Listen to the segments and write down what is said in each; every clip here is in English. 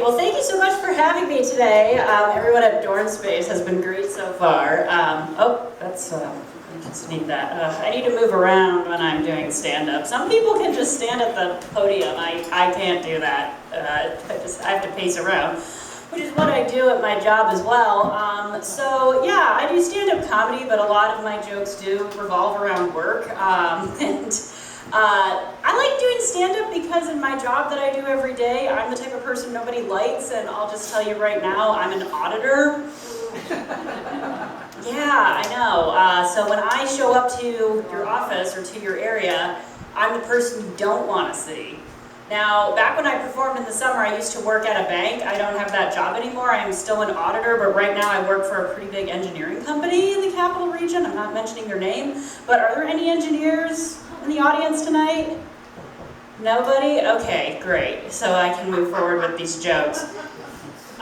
well thank you so much for having me today. Everyone at Dorn Space has been great so far. I just need that. I need to move around when I'm doing stand-up. Some people can just stand at the podium. I can't do that. I have to pace around, which is what I do at my job as well. So yeah, I do stand-up comedy, but a lot of my jokes do revolve around work. I like doing stand-up because in my job that I do every day, I'm the type of person nobody likes, and I'll just tell you right now, I'm an auditor. Yeah, I know. So when I show up to your office or to your area, I'm the person you don't want to see. Now, back when I performed in the summer, I used to work at a bank. I don't have that job anymore. I'm still an auditor, but right now I work for a pretty big engineering company in the capital region. I'm not mentioning their name, but are there any engineers in the audience tonight? Nobody? Okay, great. So I can move forward with these jokes.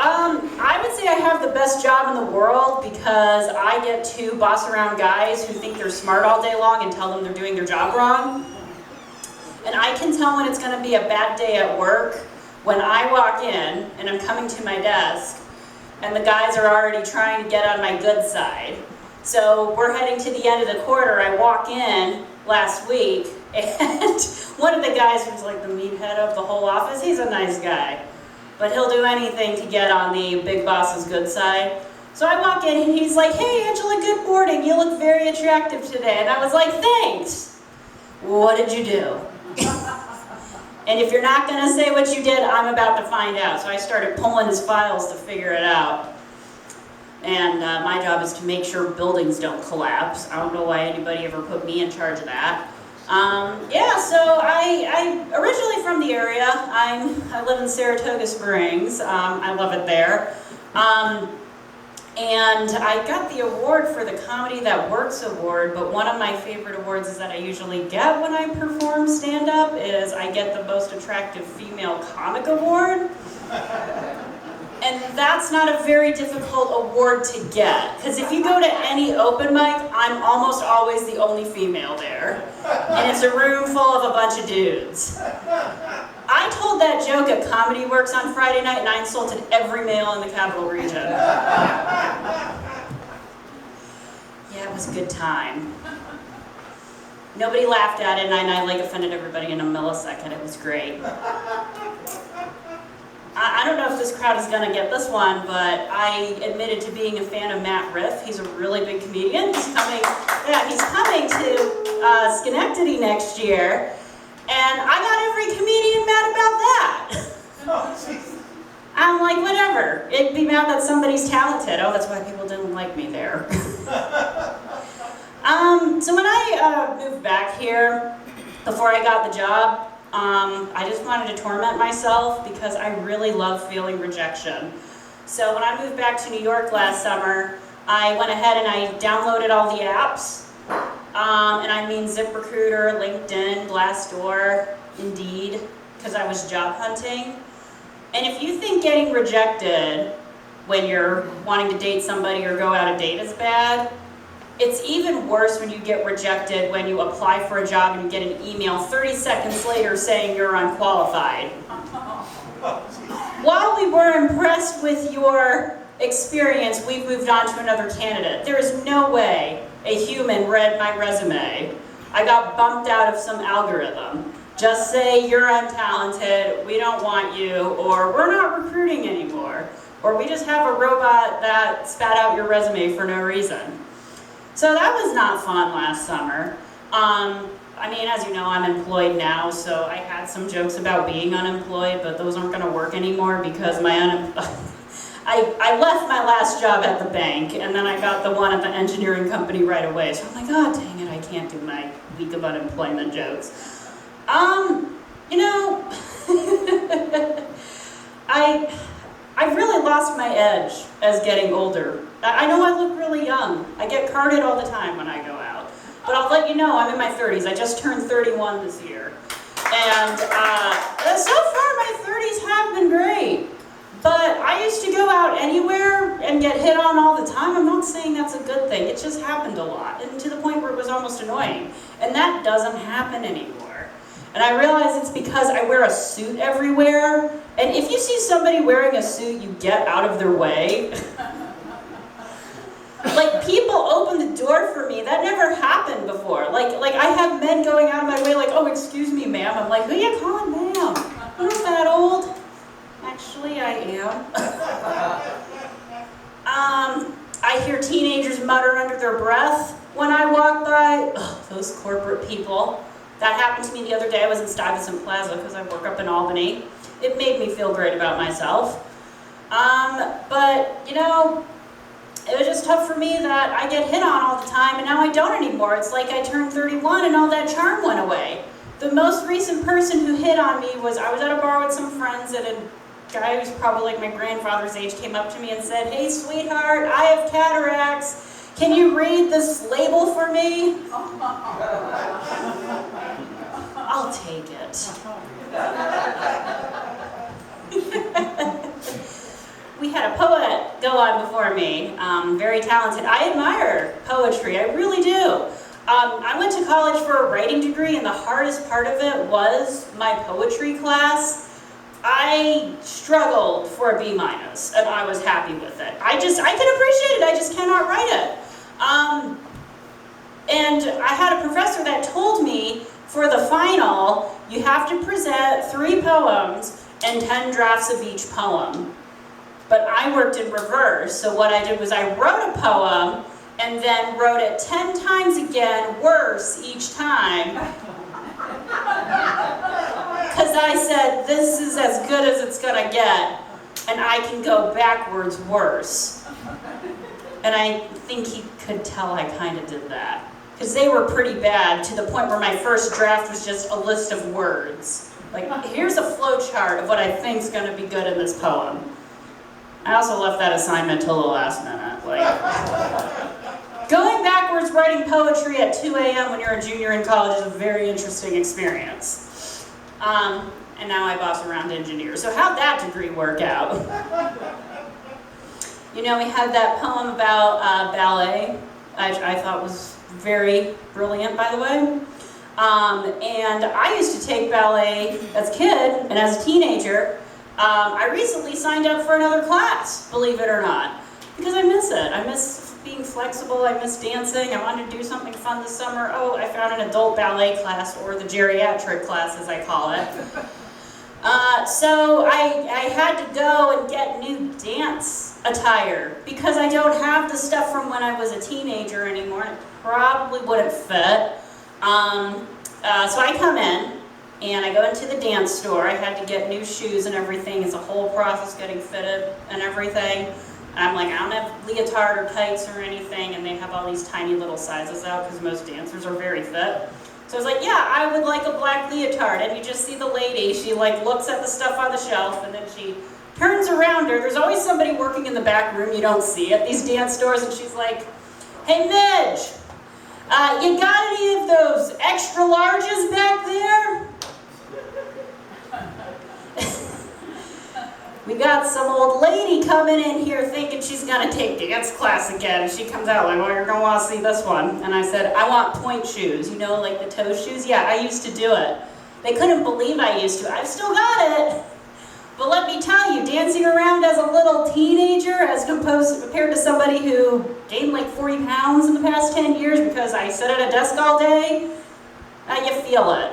I would say I have the best job in the world because I get to boss around guys who think they're smart all day long and tell them they're doing their job wrong. And I can tell when it's going to be a bad day at work when I walk in and I'm coming to my desk and the guys are already trying to get on my good side. So we're heading to the end of the quarter. I walk in last week and one of the guys who's like the meathead of the whole office, he's a nice guy, but he'll do anything to get on the big boss's good side. So I walk in and he's like, "Hey Angela, good morning. You look very attractive today." And I was like, "Thanks. What did you do?" And if you're not going to say what you did, I'm about to find out. So I started pulling his files to figure it out. And my job is to make sure buildings don't collapse. I don't know why anybody ever put me in charge of that. Yeah, so I'm originally from the area. I live in Saratoga Springs. I love it there. And I got the award for the Comedy That Works award, but one of my favorite awards is that I usually get when I perform stand-up is I get the Most Attractive Female Comic Award. And that's not a very difficult award to get, because if you go to any open mic, I'm almost always the only female there. And it's a room full of a bunch of dudes. I told that joke at Comedy Works on Friday night and I insulted every male in the capital region. Yeah, it was a good time. Nobody laughed at it and I like offended everybody in a millisecond. It was great. I don't know if this crowd is going to get this one, but I admitted to being a fan of Matt Riff. He's a really big comedian. He's coming to Schenectady next year. And I got every comedian mad about that. Oh, I'm like, whatever. It'd be mad that somebody's talented. Oh, that's why people didn't like me there. So when I moved back here, before I got the job, I just wanted to torment myself because I really love feeling rejection. So when I moved back to New York last summer, I went ahead and I downloaded all the apps. And I mean ZipRecruiter, LinkedIn, Glassdoor, Indeed, because I was job hunting. And if you think getting rejected when you're wanting to date somebody or go out a date is bad, it's even worse when you get rejected when you apply for a job and you get an email 30 seconds later saying you're unqualified. While we were impressed with your experience, we've moved on to another candidate. There is no way a human read my resume. I got bumped out of some algorithm. Just say you're untalented, we don't want you, or we're not recruiting anymore, or we just have a robot that spat out your resume for no reason. So that was not fun last summer. I mean, as you know, I'm employed now, so I had some jokes about being unemployed, but those aren't gonna work anymore because I left my last job at the bank, and then I got the one at the engineering company right away. So I'm like, oh, dang it, I can't do my week of unemployment jokes. You know, I really lost my edge as getting older. I know I look really young. I get carded all the time when I go out. But I'll let you know, I'm in my 30s. I just turned 31 this year. And so far my 30s have been great. But I used to go out anywhere and get hit on all the time. I'm not saying that's a good thing. It just happened a lot, and to the point where it was almost annoying. And that doesn't happen anymore. And I realize it's because I wear a suit everywhere. And if you see somebody wearing a suit, you get out of their way. Like, people open the door for me. That never happened before. Like I have men going out of my way like, oh, excuse me, ma'am. I'm like, who are you calling ma'am? I'm not that old. Actually, I am. I hear teenagers mutter under their breath when I walk by. Ugh, those corporate people. That happened to me the other day. I was in Stuyvesant Plaza because I work up in Albany. It made me feel great about myself. But, you know, it was just tough for me that I get hit on all the time, and now I don't anymore. It's like I turned 31 and all that charm went away. The most recent person who hit on me was, I was at a bar with some friends, and a guy who's probably like my grandfather's age came up to me and said, "Hey, sweetheart, I have cataracts. Can you read this label for me?" I'll take it. We had a poet go on before me, very talented. I admire poetry, I really do. I went to college for a writing degree, and the hardest part of it was my poetry class. I struggled for a B-, and I was happy with it. I can appreciate it, I just cannot write it. And I had a professor that told me, for the final, you have to present 3 poems and 10 drafts of each poem. But I worked in reverse, so what I did was I wrote a poem and then wrote it 10 times again, worse each time. Because I said, this is as good as it's gonna get, and I can go backwards worse. And I think he could tell I kind of did that. Because they were pretty bad, to the point where my first draft was just a list of words. Like, here's a flow chart of what I think is gonna be good in this poem. I also left that assignment till the last minute. Like, going backwards writing poetry at 2 a.m. when you're a junior in college is a very interesting experience. And now I boss around engineers. So how'd that degree work out? You know, we had that poem about ballet, I thought was very brilliant, by the way. And I used to take ballet as a kid and as a teenager. I recently signed up for another class, believe it or not, because I miss it. I miss being flexible, I miss dancing, I wanted to do something fun this summer. Oh, I found an adult ballet class, or the geriatric class as I call it. So I had to go and get new dance attire, because I don't have the stuff from when I was a teenager anymore, and it probably wouldn't fit. So I come in, and I go into the dance store. I had to get new shoes and everything. It's a whole process getting fitted and everything. And I'm like, I don't have leotard or tights or anything, and they have all these tiny little sizes out because most dancers are very fit. So I was like, yeah, I would like a black leotard. And you just see the lady, she like looks at the stuff on the shelf, and then she turns around her. There's always somebody working in the back room you don't see at these dance stores, and she's like, "Hey, Midge, you got any of those extra larges back there?" We got some old lady coming in here thinking she's gonna take dance class again. And she comes out like, "Well, you're gonna wanna see this one." And I said, "I want point shoes, you know, like the toe shoes." Yeah, I used to do it. They couldn't believe I used to. I've still got it. But let me tell you, dancing around as a little teenager as compared to somebody who gained like 40 pounds in the past 10 years because I sit at a desk all day, you feel it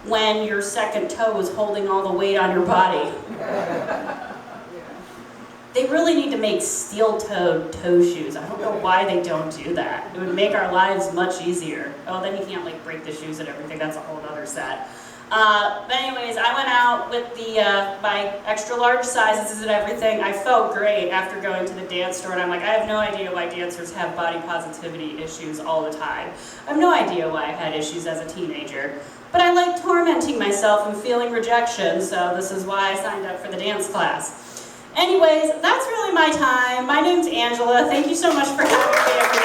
when your second toe is holding all the weight on your body. They really need to make steel-toed toe shoes. I don't know why they don't do that. It would make our lives much easier. Oh, then you can't like break the shoes and everything. That's a whole other set. But anyways, I went out with my extra large sizes and everything. I felt great after going to the dance store, and I'm like, I have no idea why dancers have body positivity issues all the time. I have no idea why I had issues as a teenager. But I like tormenting myself and feeling rejection, so this is why I signed up for the dance class. Anyways, that's really my time. My name's Angela. Thank you so much for having me, everybody.